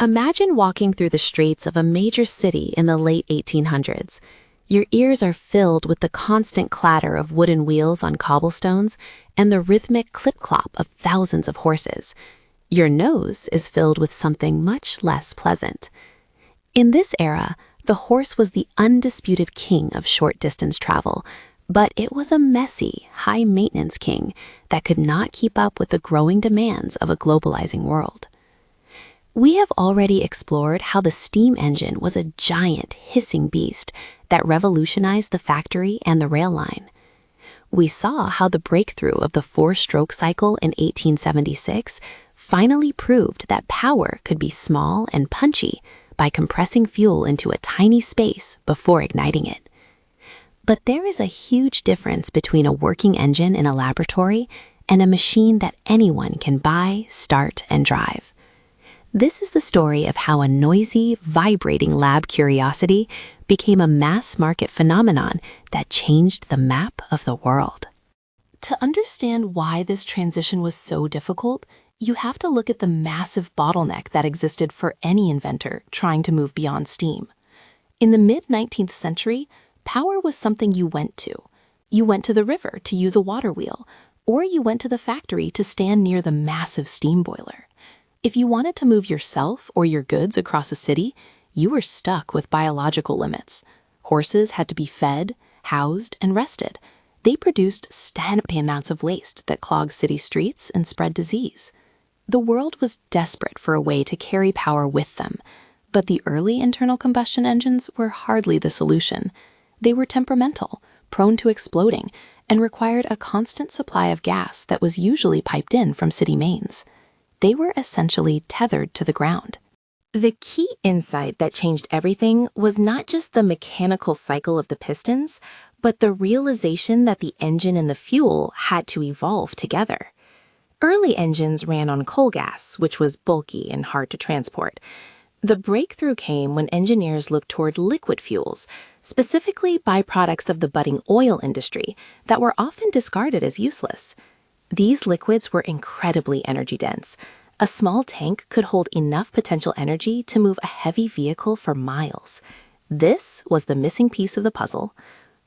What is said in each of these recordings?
Imagine walking through the streets of a major city in the late 1800s. Your ears are filled with the constant clatter of wooden wheels on cobblestones and the rhythmic clip-clop of thousands of horses. Your nose is filled with something much less pleasant. In this era, the horse was the undisputed king of short-distance travel, but it was a messy, high-maintenance king that could not keep up with the growing demands of a globalizing world. We have already explored how the steam engine was a giant, hissing beast that revolutionized the factory and the rail line. We saw how the breakthrough of the four-stroke cycle in 1876 finally proved that power could be small and punchy by compressing fuel into a tiny space before igniting it. But there is a huge difference between a working engine in a laboratory and a machine that anyone can buy, start, and drive. This is the story of how a noisy, vibrating lab curiosity became a mass-market phenomenon that changed the map of the world. To understand why this transition was so difficult, you have to look at the massive bottleneck that existed for any inventor trying to move beyond steam. In the mid-19th century, power was something you went to. You went to the river to use a water wheel, or you went to the factory to stand near the massive steam boiler. If you wanted to move yourself or your goods across a city, you were stuck with biological limits. Horses had to be fed, housed, and rested. They produced staggering amounts of waste that clogged city streets and spread disease. The world was desperate for a way to carry power with them, but the early internal combustion engines were hardly the solution. They were temperamental, prone to exploding, and required a constant supply of gas that was usually piped in from city mains. They were essentially tethered to the ground. The key insight that changed everything was not just the mechanical cycle of the pistons, but the realization that the engine and the fuel had to evolve together. Early engines ran on coal gas, which was bulky and hard to transport. The breakthrough came when engineers looked toward liquid fuels, specifically byproducts of the budding oil industry that were often discarded as useless. These liquids were incredibly energy-dense. A small tank could hold enough potential energy to move a heavy vehicle for miles. This was the missing piece of the puzzle.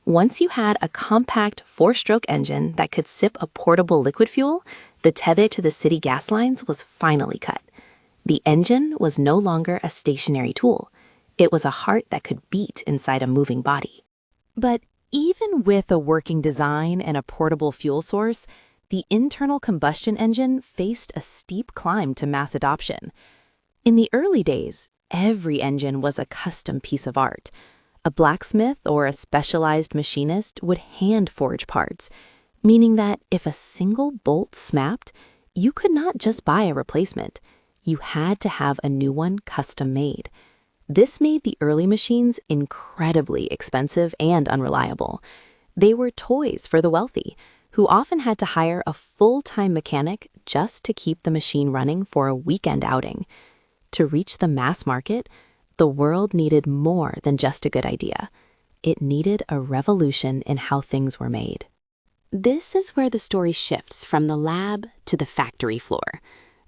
Once you had a compact four-stroke engine that could sip a portable liquid fuel, the tether to the city gas lines was finally cut. The engine was no longer a stationary tool. It was a heart that could beat inside a moving body. But even with a working design and a portable fuel source, the internal combustion engine faced a steep climb to mass adoption. In the early days, every engine was a custom piece of art. A blacksmith or a specialized machinist would hand forge parts, meaning that if a single bolt snapped, you could not just buy a replacement. You had to have a new one custom made. This made the early machines incredibly expensive and unreliable. They were toys for the wealthy, who often had to hire a full-time mechanic just to keep the machine running for a weekend outing. To reach the mass market, the world needed more than just a good idea. It needed a revolution in how things were made. This is where the story shifts from the lab to the factory floor.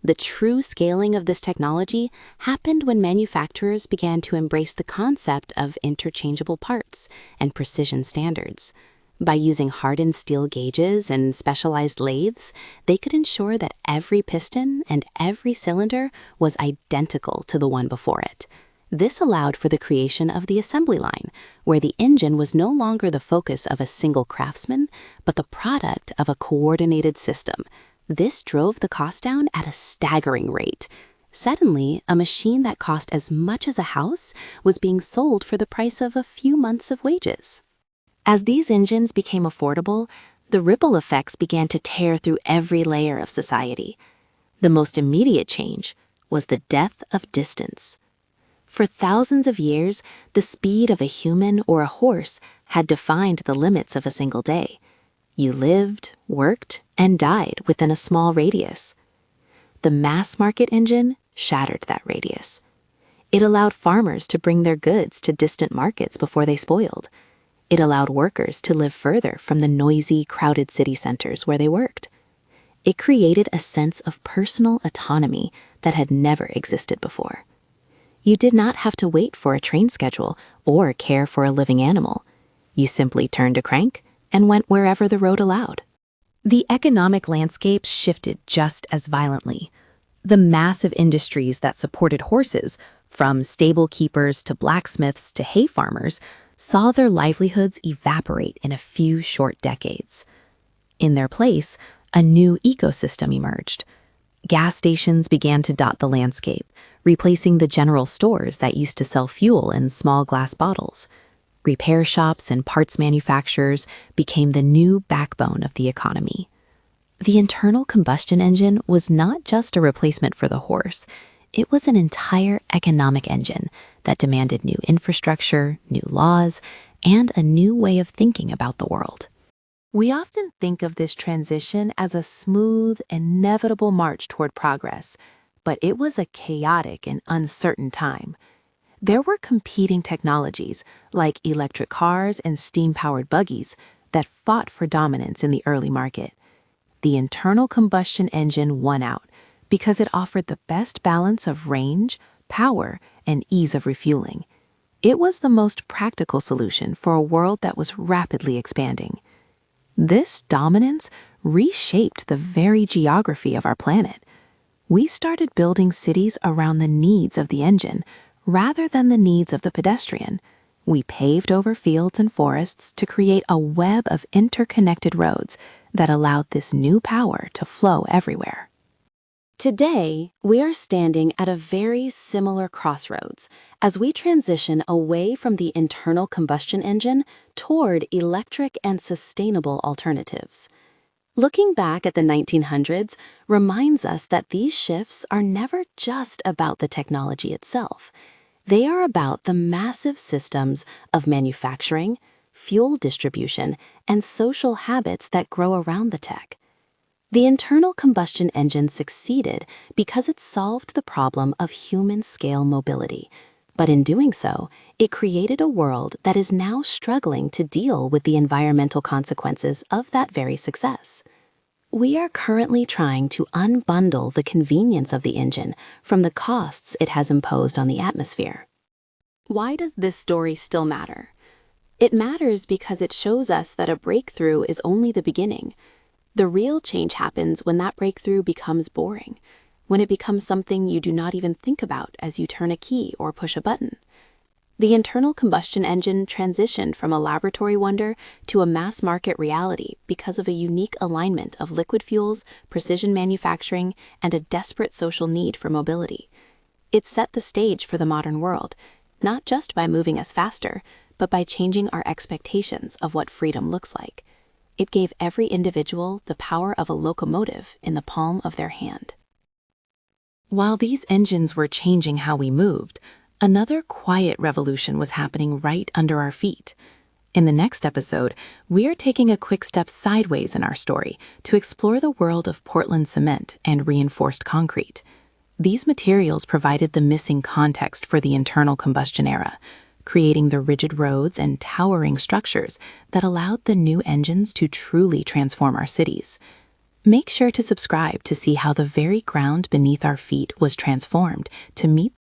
The true scaling of this technology happened when manufacturers began to embrace the concept of interchangeable parts and precision standards. By using hardened steel gauges and specialized lathes, they could ensure that every piston and every cylinder was identical to the one before it. This allowed for the creation of the assembly line, where the engine was no longer the focus of a single craftsman, but the product of a coordinated system. This drove the cost down at a staggering rate. Suddenly, a machine that cost as much as a house was being sold for the price of a few months of wages. As these engines became affordable, the ripple effects began to tear through every layer of society. The most immediate change was the death of distance. For thousands of years, the speed of a human or a horse had defined the limits of a single day. You lived, worked, and died within a small radius. The mass market engine shattered that radius. It allowed farmers to bring their goods to distant markets before they spoiled. It allowed workers to live further from the noisy, crowded city centers where they worked. It created a sense of personal autonomy that had never existed before. You did not have to wait for a train schedule or care for a living animal. You simply turned a crank and went wherever the road allowed. The economic landscape shifted just as violently. The massive industries that supported horses, from stable keepers to blacksmiths to hay farmers, saw their livelihoods evaporate in a few short decades. In their place, a new ecosystem emerged. Gas stations began to dot the landscape, replacing the general stores that used to sell fuel in small glass bottles. Repair shops and parts manufacturers became the new backbone of the economy. The internal combustion engine was not just a replacement for the horse. It was an entire economic engine that demanded new infrastructure, new laws, and a new way of thinking about the world. We often think of this transition as a smooth, inevitable march toward progress, but it was a chaotic and uncertain time. There were competing technologies, like electric cars and steam-powered buggies, that fought for dominance in the early market. The internal combustion engine won out because it offered the best balance of range, power, and ease of refueling. It was the most practical solution for a world that was rapidly expanding. This dominance reshaped the very geography of our planet. We started building cities around the needs of the engine rather than the needs of the pedestrian. We paved over fields and forests to create a web of interconnected roads that allowed this new power to flow everywhere. Today, we are standing at a very similar crossroads as we transition away from the internal combustion engine toward electric and sustainable alternatives. Looking back at the 1900s reminds us that these shifts are never just about the technology itself. They are about the massive systems of manufacturing, fuel distribution, and social habits that grow around the tech. The internal combustion engine succeeded because it solved the problem of human-scale mobility, but in doing so, it created a world that is now struggling to deal with the environmental consequences of that very success. We are currently trying to unbundle the convenience of the engine from the costs it has imposed on the atmosphere. Why does this story still matter? It matters because it shows us that a breakthrough is only the beginning. The real change happens when that breakthrough becomes boring, when it becomes something you do not even think about as you turn a key or push a button. The internal combustion engine transitioned from a laboratory wonder to a mass-market reality because of a unique alignment of liquid fuels, precision manufacturing, and a desperate social need for mobility. It set the stage for the modern world, not just by moving us faster, but by changing our expectations of what freedom looks like. It gave every individual the power of a locomotive in the palm of their hand. While these engines were changing how we moved, another quiet revolution was happening right under our feet. In the next episode, we are taking a quick step sideways in our story to explore the world of Portland cement and reinforced concrete. These materials provided the missing context for the internal combustion era, creating the rigid roads and towering structures that allowed the new engines to truly transform our cities. Make sure to subscribe to see how the very ground beneath our feet was transformed to meet